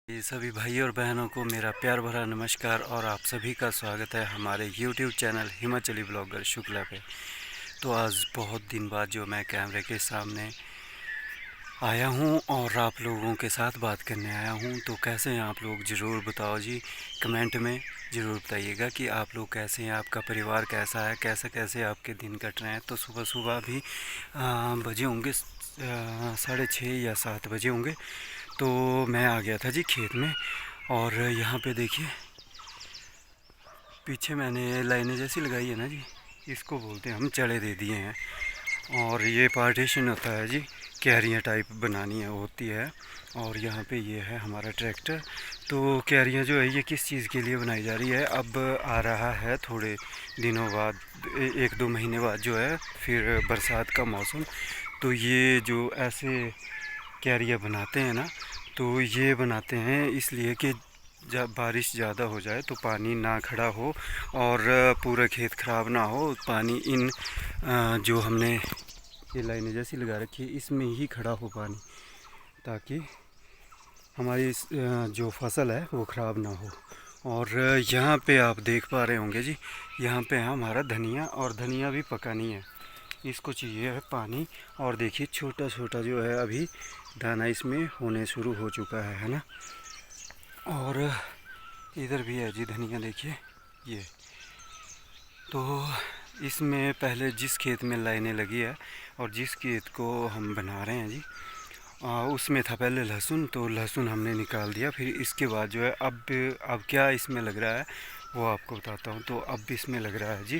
ये सभी भाई और बहनों को मेरा प्यार भरा नमस्कार और आप सभी का स्वागत है हमारे YouTube channel Himachali blogger Shukla पे। तो आज बहुत दिन बाद जो मैं कैमरे के सामने आया हूँ और आप लोगों के साथ बात करने आया हूँ। तो कैसे हैं आप लोग, ज़रूर बताओ जी, कमेंट में ज़रूर बताइएगा कि आप लोग कैसे हैं, आपका परिवार कैसा है, कैसे कैसे आपके दिन कट रहे हैं। तो सुबह सुबह भी बजे होंगे 6:30 या 7 बजे होंगे। तो मैं आ गया था जी खेत में और यहाँ पे देखिए पीछे मैंने लाइनें जैसी लगाई है ना जी, इसको बोलते हैं हम चढ़े दे दिए हैं। और ये पार्टीशन होता है जी, क्यारियाँ टाइप बनानी है होती है। और यहाँ पे ये है हमारा ट्रैक्टर। तो क्यारियाँ जो है ये किस चीज़ के लिए बनाई जा रही है, अब आ रहा है थोड़े दिनों बाद, 1-2 महीने बाद जो है फिर बरसात का मौसम। तो ये जो ऐसे क्यारियाँ बनाते हैं ना, तो ये बनाते हैं इसलिए कि जब बारिश ज़्यादा हो जाए तो पानी ना खड़ा हो और पूरा खेत ख़राब ना हो। पानी इन जो हमने ये लाइनें जैसी लगा रखी है इसमें ही खड़ा हो पानी, ताकि हमारी जो फसल है वो ख़राब ना हो। और यहाँ पे आप देख पा रहे होंगे जी, यहाँ पे है हमारा धनिया, और धनिया भी पका नहीं है, इसको चाहिए है पानी। और देखिए छोटा छोटा जो है अभी दाना इसमें होने शुरू हो चुका है ना। और इधर भी है जी धनिया, देखिए ये। तो इसमें पहले जिस खेत में लाइनें लगी है और जिस खेत को हम बना रहे हैं जी, उसमें था पहले लहसुन, तो लहसुन हमने निकाल दिया। फिर इसके बाद जो है अब क्या इसमें लग रहा है वो आपको बताता हूँ। तो अब इसमें लग रहा है जी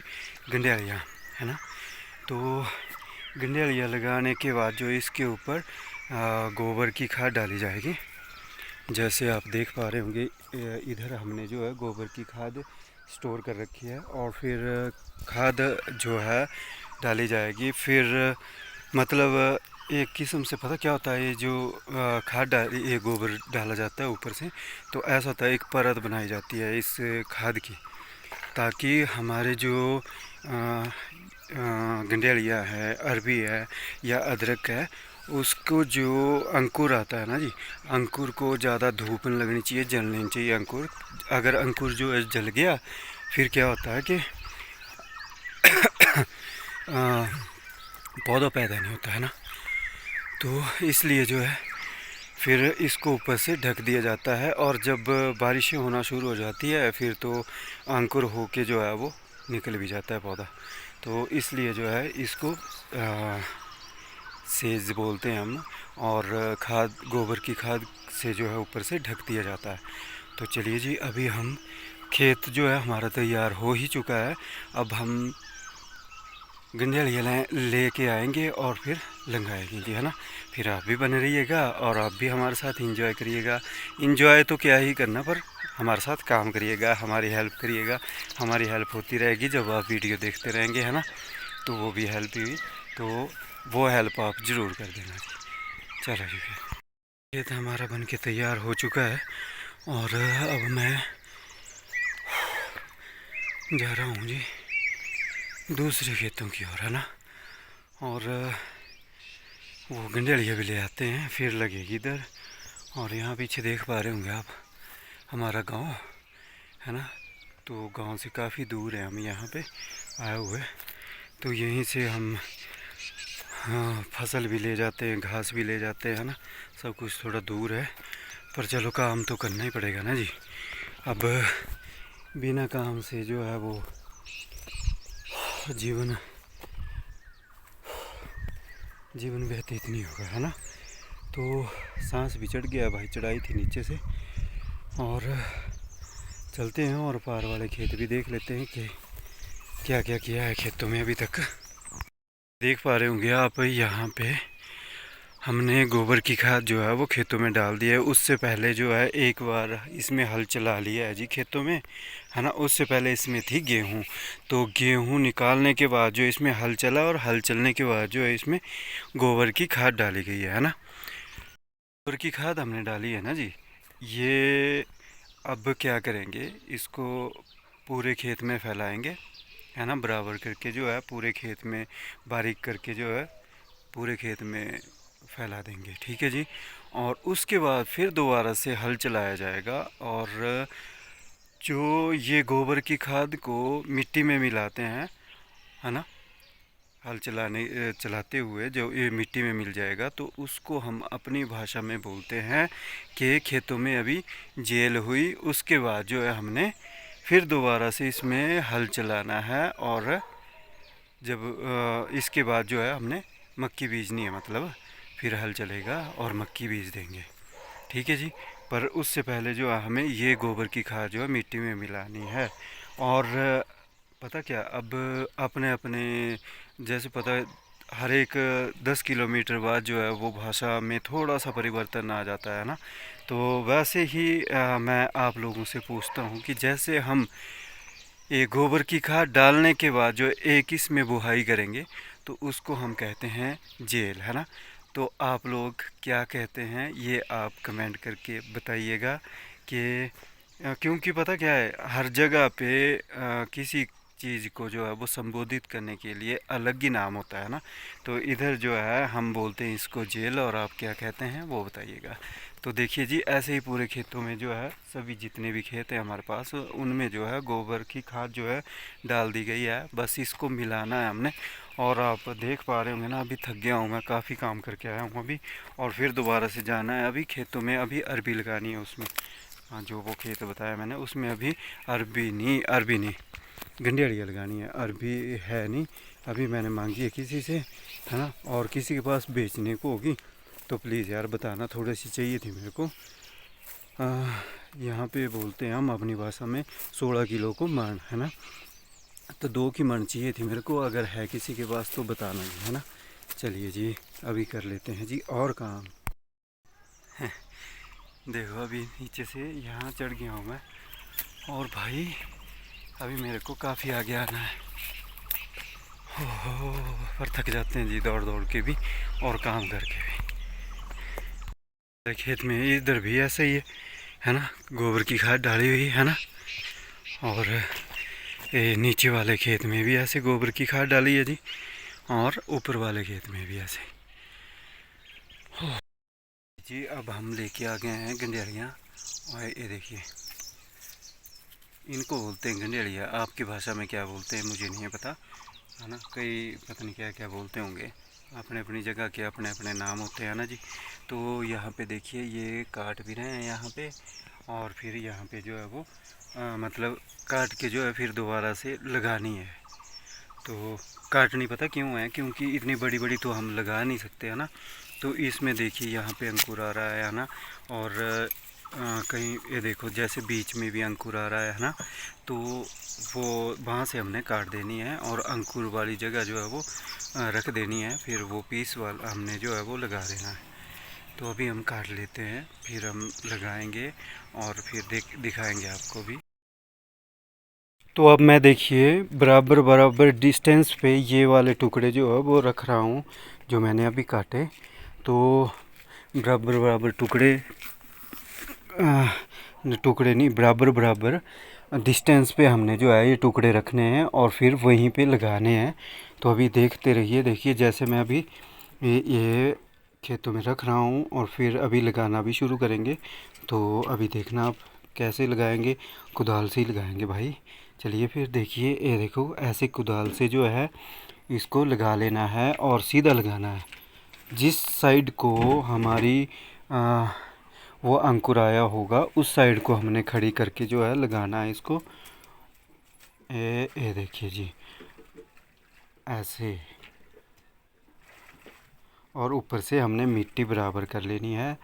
गंडेलिया, है ना। तो गंडेलिया लगाने के बाद जो इसके ऊपर गोबर की खाद डाली जाएगी। जैसे आप देख पा रहे होंगे इधर हमने जो है गोबर की खाद स्टोर कर रखी है, और फिर खाद जो है डाली जाएगी। फिर मतलब एक किस्म से पता क्या होता है, ये जो खाद ये गोबर डाला जाता है ऊपर से, तो ऐसा होता है एक परत बनाई जाती है इस खाद की, ताकि हमारे जो गंडेलिया है, अरबी है या अदरक है, उसको जो अंकुर आता है ना जी, अंकुर को ज़्यादा धूप नहीं लगनी चाहिए, जल नहीं चाहिए अंकुर। अगर अंकुर जो है जल गया फिर क्या होता है कि पौधा पैदा नहीं होता है ना। तो इसलिए जो है फिर इसको ऊपर से ढक दिया जाता है, और जब बारिशें होना शुरू हो जाती है फिर तो अंकुर होके जो है वो निकल भी जाता है पौधा। तो इसलिए जो है इसको सेज बोलते हैं हम, और खाद गोबर की खाद से जो है ऊपर से ढक दिया जाता है। तो चलिए जी, अभी हम खेत जो है हमारा तैयार हो ही चुका है। अब हम गंडेलिया लेके आएंगे और फिर लंगाएंगे जी, है ना। फिर आप भी बने रहिएगा और आप भी हमारे साथ इंजॉय करिएगा। इंजॉय तो क्या ही करना, पर हमारे साथ काम करिएगा, हमारी हेल्प करिएगा। हमारी हेल्प होती रहेगी जब आप वीडियो देखते रहेंगे, है ना। तो वो भी हेल्प हुई, तो वो हेल्प आप ज़रूर कर देना जी। चलो जी, फिर खेत हमारा बन के तैयार हो चुका है और अब मैं जा रहा हूँ जी दूसरे खेतों की ओर, है ना। और वो गंडेलिया भी ले आते हैं, फिर लगेगी इधर। और यहाँ पीछे देख पा रहे होंगे आप हमारा गांव, है ना। तो गांव से काफ़ी दूर है हम यहाँ पे आए हुए। तो यहीं से हम फसल भी ले जाते हैं, घास भी ले जाते हैं, है ना। सब कुछ थोड़ा दूर है, पर चलो काम तो करना ही पड़ेगा ना जी। अब बिना काम से जो है वो जीवन व्यतीत नहीं होगा, है ना। तो सांस भी चढ़ गया भाई, चढ़ाई थी नीचे से। और चलते हैं और पार वाले खेत भी देख लेते हैं कि क्या क्या किया है खेतों में अभी तक। देख पा रहे होंगे आप यहाँ पे हमने गोबर की खाद जो है वो खेतों में डाल दी है। उससे पहले जो है एक बार इसमें हल चला लिया है जी खेतों में, है ना। उससे पहले इसमें थी गेहूँ, तो गेहूँ निकालने के बाद जो इसमें हल चला, और हल चलने के बाद जो है इसमें गोबर की खाद डाली गई है ना। गोबर की खाद हमने डाली है ना जी। ये अब क्या करेंगे, इसको पूरे खेत में फैलाएंगे, है ना। बराबर करके जो है पूरे खेत में बारीक करके जो है पूरे खेत में फैला देंगे, ठीक है जी। और उसके बाद फिर दोबारा से हल चलाया जाएगा। और जो ये गोबर की खाद को मिट्टी में मिलाते हैं, है ना, हल चलाते हुए जो ये मिट्टी में मिल जाएगा, तो उसको हम अपनी भाषा में बोलते हैं कि खेतों में अभी जेल हुई। उसके बाद जो है हमने फिर दोबारा से इसमें हल चलाना है। और जब इसके बाद जो है हमने मक्की बीजनी है, मतलब फिर हल चलेगा और मक्की बीज देंगे। ठीक है जी। पर उससे पहले जो है हमें ये गोबर की खाद जो है मिट्टी में मिलानी है। और पता क्या, अब अपने अपने जैसे पता है, हर एक 10 किलोमीटर बाद जो है वो भाषा में थोड़ा सा परिवर्तन आ जाता है ना। तो वैसे ही मैं आप लोगों से पूछता हूँ कि जैसे हम ये गोबर की खाद डालने के बाद जो एक इसमें बुहाई करेंगे, तो उसको हम कहते हैं जेल, है ना। तो आप लोग क्या कहते हैं ये आप कमेंट करके बताइएगा कि क्योंकि पता क्या है, हर जगह पे किसी चीज़ को जो है वो संबोधित करने के लिए अलग ही नाम होता है ना। तो इधर जो है हम बोलते हैं इसको जेल, और आप क्या कहते हैं वो बताइएगा। तो देखिए जी, ऐसे ही पूरे खेतों में जो है सभी जितने भी खेत हैं हमारे पास, उनमें जो है गोबर की खाद जो है डाल दी गई है। बस इसको मिलाना है हमने। और आप देख पा रहे होंगे ना, अभी थक गया हूँ मैं, काफ़ी काम करके आया हूँ अभी। और फिर दोबारा से जाना है अभी खेतों में, अभी अरबी लगानी है उसमें। हाँ, जो वो खेत बताया मैंने उसमें अभी अरबी नहीं गंडेड़िया लगानी है, अरबी है नहीं। अभी मैंने मांगी है किसी से, है ना, और किसी के पास बेचने को होगी तो प्लीज़ यार बताना, थोड़ी सी चाहिए थी मेरे को। यहाँ पे बोलते हैं हम अपनी भाषा में 16 किलो को मण, है ना। तो 2 की मण चाहिए थी मेरे को, अगर है किसी के पास तो बताना जी, है ना। चलिए जी, अभी कर लेते हैं जी और काम। देखो अभी नीचे से यहाँ चढ़ गया हूँ मैं, और भाई अभी मेरे को काफ़ी आगे आना है। हो, पर थक जाते हैं जी दौड़ दौड़ के भी और काम करके भी। खेत में इधर भी ऐसा ही है ना, गोबर की खाद डाली हुई है ना। और ये नीचे वाले खेत में भी ऐसे गोबर की खाद डाली है जी, और ऊपर वाले खेत में भी ऐसे जी। अब हम लेके आ गए हैं गंडेरियाँ, और ये देखिए, इनको बोलते हैं गंडेरिया। आपकी भाषा में क्या बोलते हैं मुझे नहीं पता, है ना। कई पता नहीं क्या क्या बोलते होंगे, अपने अपनी जगह के अपने अपने नाम होते हैं ना जी। तो यहाँ पे देखिए ये काट भी रहे हैं यहाँ पे, और फिर यहाँ पे जो है वो मतलब काट के जो है फिर दोबारा से लगानी है। तो काटनी पता क्यों है, क्योंकि इतनी बड़ी बड़ी तो हम लगा नहीं सकते, है ना। तो इसमें देखिए यहाँ पे अंकुर आ रहा है ना। और कहीं ये देखो जैसे बीच में भी अंकुर आ रहा है ना। तो वो वहाँ से हमने काट देनी है, और अंकुर वाली जगह जो है वो रख देनी है। फिर वो पीस वाला हमने जो है वो लगा देना है। तो अभी हम काट लेते हैं, फिर हम लगाएंगे और फिर दिखाएंगे आपको भी। तो अब मैं देखिए बराबर बराबर डिस्टेंस पे ये वाले टुकड़े जो है वो रख रहा हूँ, जो मैंने अभी काटे। तो बराबर बराबर टुकड़े नहीं, बराबर बराबर डिस्टेंस पे हमने जो है ये टुकड़े रखने हैं और फिर वहीं पे लगाने हैं। तो अभी देखते रहिए। देखिए जैसे मैं अभी ये खेतों में रख रहा हूँ, और फिर अभी लगाना भी शुरू करेंगे। तो अभी देखना आप कैसे लगाएंगे, कुदाल से ही लगाएंगे भाई। चलिए फिर देखिए, ये देखो ऐसे कुदाल से जो है इसको लगा लेना है, और सीधा लगाना है। जिस साइड को हमारी वो अंकुर आया होगा उस साइड को हमने खड़ी करके जो है लगाना है इसको। ये देखिए जी ऐसे, और ऊपर से हमने मिट्टी बराबर कर लेनी है,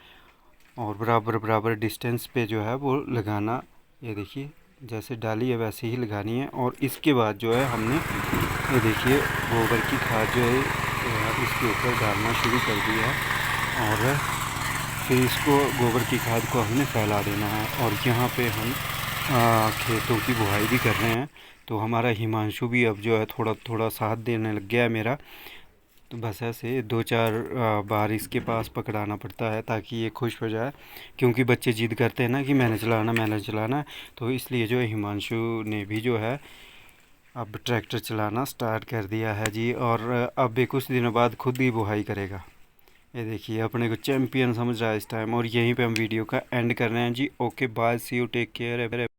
और बराबर बराबर डिस्टेंस पे जो है वो लगाना। ये देखिए जैसे डाली है वैसे ही लगानी है। और इसके बाद जो है हमने ये देखिए गोबर की खाद जो है इसके ऊपर डालना शुरू कर दिया है, और फिर इसको गोबर की खाद को हमने फैला देना है। और यहाँ पे हम खेतों की बुआई भी कर रहे हैं। तो हमारा हिमांशु भी अब जो है थोड़ा थोड़ा साथ देने लग गया है मेरा। तो बस ऐसे 2-4 बार इसके पास पकड़ाना पड़ता है ताकि ये खुश हो जाए, क्योंकि बच्चे जिद करते हैं ना कि मैंने चलाना। तो इसलिए जो है हिमांशु ने भी जो है अब ट्रैक्टर चलाना स्टार्ट कर दिया है जी। और अब भी कुछ दिनों बाद खुद ही बुआई करेगा। ये देखिए अपने को चैंपियन समझ रहा है इस टाइम, और यहीं पे हम वीडियो का एंड कर रहे हैं जी। Okay bye, see you, take care.